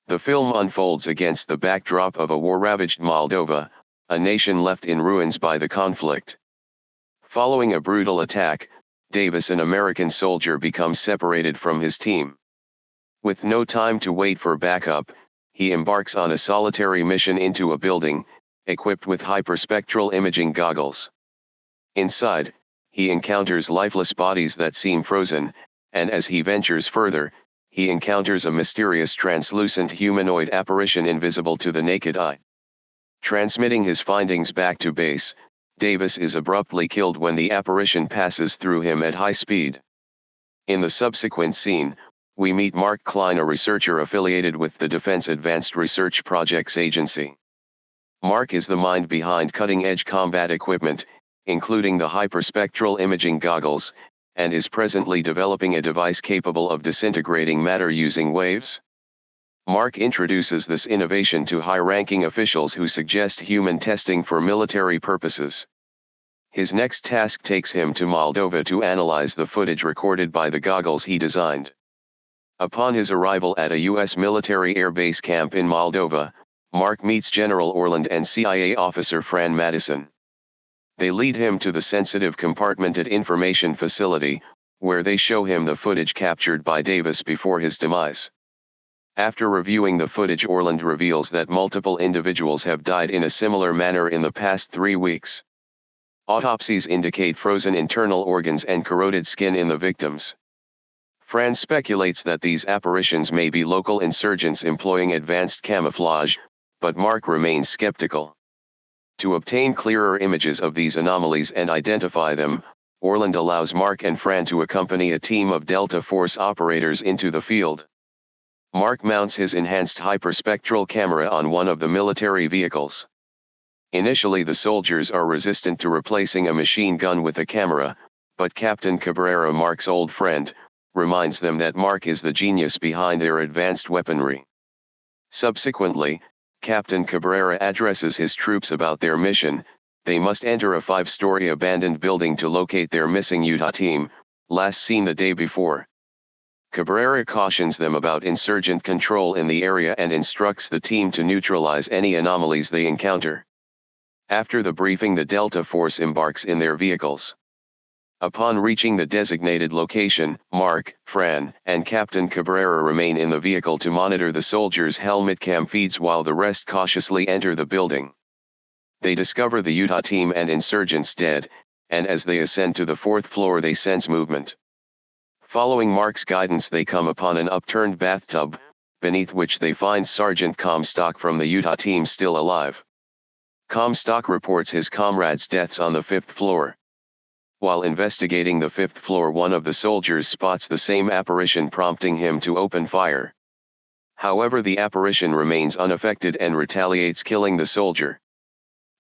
The film unfolds against the backdrop of a war-ravaged Moldova, a nation left in ruins by the conflict. Following a brutal attack, Davis, an American soldier, becomes separated from his team. With no time to wait for backup, he embarks on a solitary mission into a building, equipped with hyperspectral imaging goggles. Inside, he encounters lifeless bodies that seem frozen, and as he ventures further, he encounters a mysterious translucent humanoid apparition invisible to the naked eye. Transmitting his findings back to base, Davis is abruptly killed when the apparition passes through him at high speed. In the subsequent scene, we meet Mark Clyne, a researcher affiliated with the Defense Advanced Research Projects Agency. Mark is the mind behind cutting-edge combat equipment, including the hyperspectral imaging goggles, and is presently developing a device capable of disintegrating matter using waves. Mark introduces this innovation to high-ranking officials who suggest human testing for military purposes. His next task takes him to Moldova to analyze the footage recorded by the goggles he designed. Upon his arrival at a U.S. military air base camp in Moldova, Mark meets General Orland and CIA officer Fran Madison. They lead him to the sensitive compartmented information facility, where they show him the footage captured by Davis before his demise. After reviewing the footage, Orland reveals that multiple individuals have died in a similar manner in the past 3 weeks. Autopsies indicate frozen internal organs and corroded skin in the victims. Fran speculates that these apparitions may be local insurgents employing advanced camouflage, but Mark remains skeptical. To obtain clearer images of these anomalies and identify them, Orland allows Mark and Fran to accompany a team of Delta Force operators into the field. Mark mounts his enhanced hyperspectral camera on one of the military vehicles. Initially, the soldiers are resistant to replacing a machine gun with a camera, but Captain Cabrera, Mark's old friend, reminds them that Mark is the genius behind their advanced weaponry. Subsequently, Captain Cabrera addresses his troops about their mission. They must enter a 5-story abandoned building to locate their missing Utah team, last seen the day before. Cabrera cautions them about insurgent control in the area and instructs the team to neutralize any anomalies they encounter. After the briefing, the Delta Force embarks in their vehicles. Upon reaching the designated location, Mark, Fran, and Captain Cabrera remain in the vehicle to monitor the soldiers' helmet cam feeds while the rest cautiously enter the building. They discover the Utah team and insurgents dead, and as they ascend to the 4th floor they sense movement. Following Mark's guidance, they come upon an upturned bathtub, beneath which they find Sergeant Comstock from the Utah team still alive. Comstock reports his comrades' deaths on the 5th floor. While investigating the 5th floor, one of the soldiers spots the same apparition, prompting him to open fire. However, the apparition remains unaffected and retaliates, killing the soldier.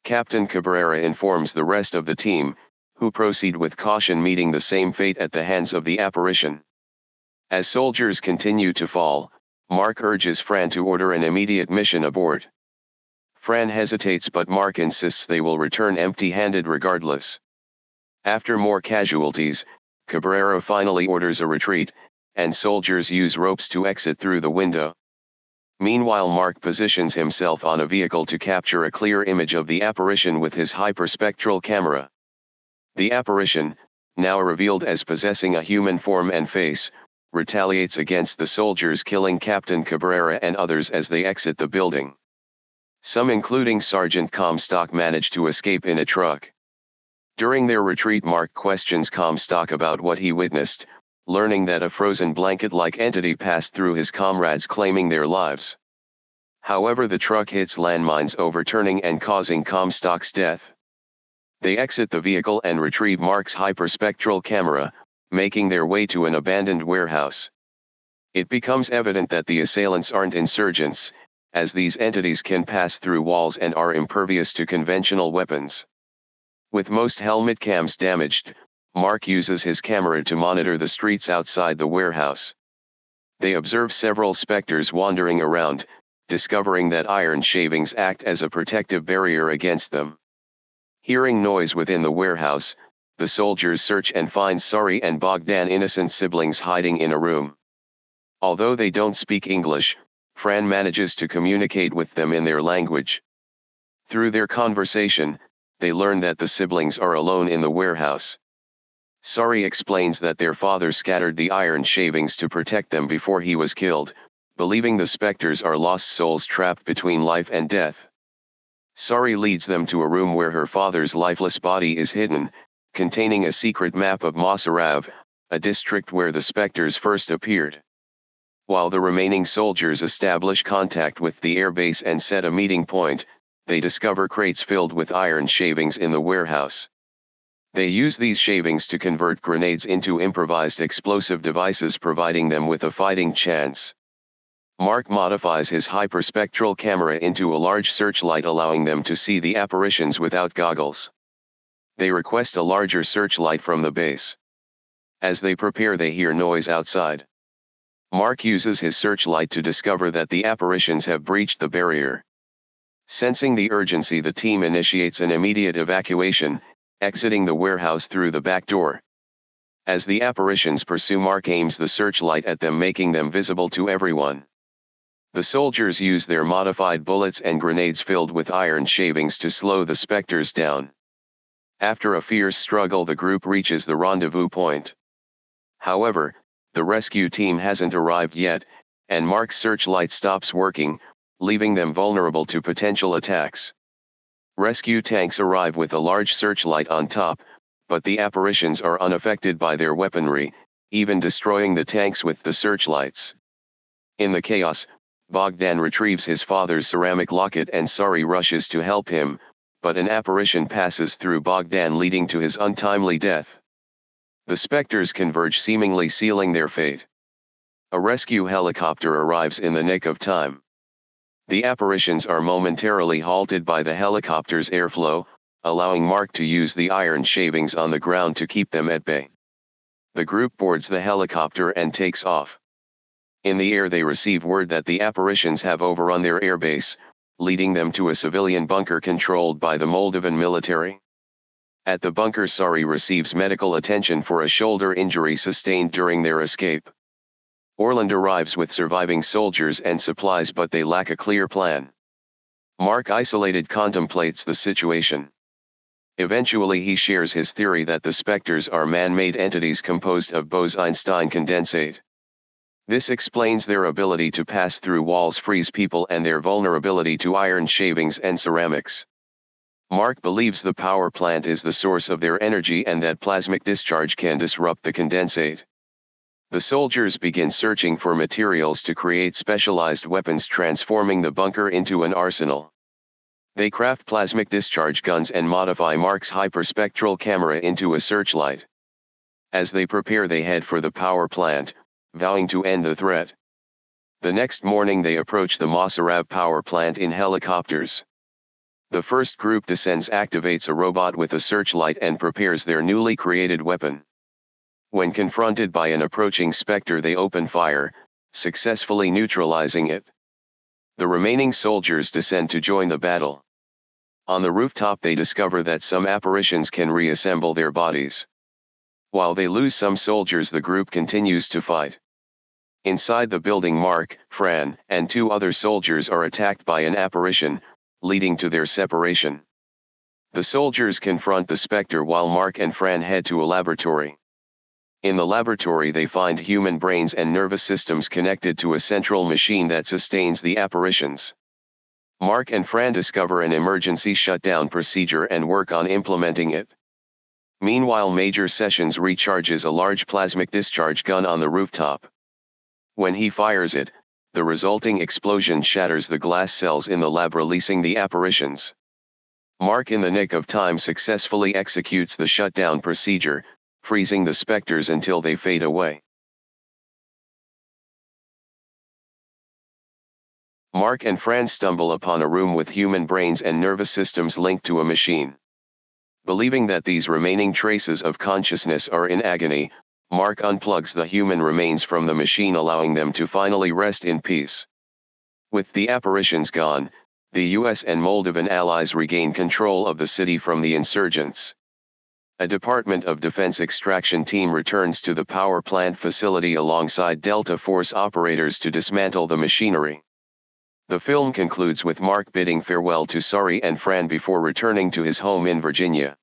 Captain Cabrera informs the rest of the team, who proceed with caution, meeting the same fate at the hands of the apparition. As soldiers continue to fall, Mark urges Fran to order an immediate mission abort. Fran hesitates, but Mark insists they will return empty-handed regardless. After more casualties, Cabrera finally orders a retreat, and soldiers use ropes to exit through the window. Meanwhile, Mark positions himself on a vehicle to capture a clear image of the apparition with his hyperspectral camera. The apparition, now revealed as possessing a human form and face, retaliates against the soldiers, killing Captain Cabrera and others as they exit the building. Some, including Sergeant Comstock, manage to escape in a truck. During their retreat, Mark questions Comstock about what he witnessed, learning that a frozen blanket-like entity passed through his comrades, claiming their lives. However, the truck hits landmines, overturning and causing Comstock's death. They exit the vehicle and retrieve Mark's hyperspectral camera, making their way to an abandoned warehouse. It becomes evident that the assailants aren't insurgents, as these entities can pass through walls and are impervious to conventional weapons. With most helmet cams damaged, Mark uses his camera to monitor the streets outside the warehouse. They observe several specters wandering around, discovering that iron shavings act as a protective barrier against them. Hearing noise within the warehouse, the soldiers search and find Sari and Bogdan, innocent siblings, hiding in a room. Although they don't speak English, Fran manages to communicate with them in their language. Through their conversation, they learn that the siblings are alone in the warehouse. Sari explains that their father scattered the iron shavings to protect them before he was killed, believing the specters are lost souls trapped between life and death. Sari leads them to a room where her father's lifeless body is hidden, containing a secret map of Mosarav, a district where the specters first appeared. While the remaining soldiers establish contact with the airbase and set a meeting point, they discover crates filled with iron shavings in the warehouse. They use these shavings to convert grenades into improvised explosive devices, providing them with a fighting chance. Mark modifies his hyperspectral camera into a large searchlight, allowing them to see the apparitions without goggles. They request a larger searchlight from the base. As they prepare, they hear noise outside. Mark uses his searchlight to discover that the apparitions have breached the barrier. Sensing the urgency, the team initiates an immediate evacuation, exiting the warehouse through the back door. As the apparitions pursue, Mark aims the searchlight at them, making them visible to everyone. The soldiers use their modified bullets and grenades filled with iron shavings to slow the specters down. After a fierce struggle, the group reaches the rendezvous point. However, the rescue team hasn't arrived yet, and Mark's searchlight stops working, leaving them vulnerable to potential attacks. Rescue tanks arrive with a large searchlight on top, but the apparitions are unaffected by their weaponry, even destroying the tanks with the searchlights. In the chaos, Bogdan retrieves his father's ceramic locket and Sari rushes to help him, but an apparition passes through Bogdan, leading to his untimely death. The specters converge, seemingly sealing their fate. A rescue helicopter arrives in the nick of time. The apparitions are momentarily halted by the helicopter's airflow, allowing Mark to use the iron shavings on the ground to keep them at bay. The group boards the helicopter and takes off. In the air, they receive word that the apparitions have overrun their airbase, leading them to a civilian bunker controlled by the Moldovan military. At the bunker, Sari receives medical attention for a shoulder injury sustained during their escape. Orland arrives with surviving soldiers and supplies, but they lack a clear plan. Mark, isolated, contemplates the situation. Eventually he shares his theory that the specters are man-made entities composed of Bose-Einstein condensate. This explains their ability to pass through walls, freeze people, and their vulnerability to iron shavings and ceramics. Mark believes the power plant is the source of their energy and that plasmic discharge can disrupt the condensate. The soldiers begin searching for materials to create specialized weapons, transforming the bunker into an arsenal. They craft plasmic discharge guns and modify Mark's hyperspectral camera into a searchlight. As they prepare, they head for the power plant, vowing to end the threat. The next morning they approach the Mosarav power plant in helicopters. The first group descends, activates a robot with a searchlight, and prepares their newly created weapon. When confronted by an approaching specter, they open fire, successfully neutralizing it. The remaining soldiers descend to join the battle. On the rooftop they discover that some apparitions can reassemble their bodies. While they lose some soldiers, the group continues to fight. Inside the building, Mark, Fran, and 2 other soldiers are attacked by an apparition, leading to their separation. The soldiers confront the specter while Mark and Fran head to a laboratory. In the laboratory they find human brains and nervous systems connected to a central machine that sustains the apparitions. Mark and Fran discover an emergency shutdown procedure and work on implementing it. Meanwhile, Major Sessions recharges a large plasmic discharge gun on the rooftop. When he fires it, the resulting explosion shatters the glass cells in the lab, releasing the apparitions. Mark, in the nick of time, successfully executes the shutdown procedure, freezing the specters until they fade away. Mark and Fran stumble upon a room with human brains and nervous systems linked to a machine. Believing that these remaining traces of consciousness are in agony, Mark unplugs the human remains from the machine, allowing them to finally rest in peace. With the apparitions gone, the US and Moldovan allies regain control of the city from the insurgents. A Department of Defense extraction team returns to the power plant facility alongside Delta Force operators to dismantle the machinery. The film concludes with Mark bidding farewell to Sari and Fran before returning to his home in Virginia.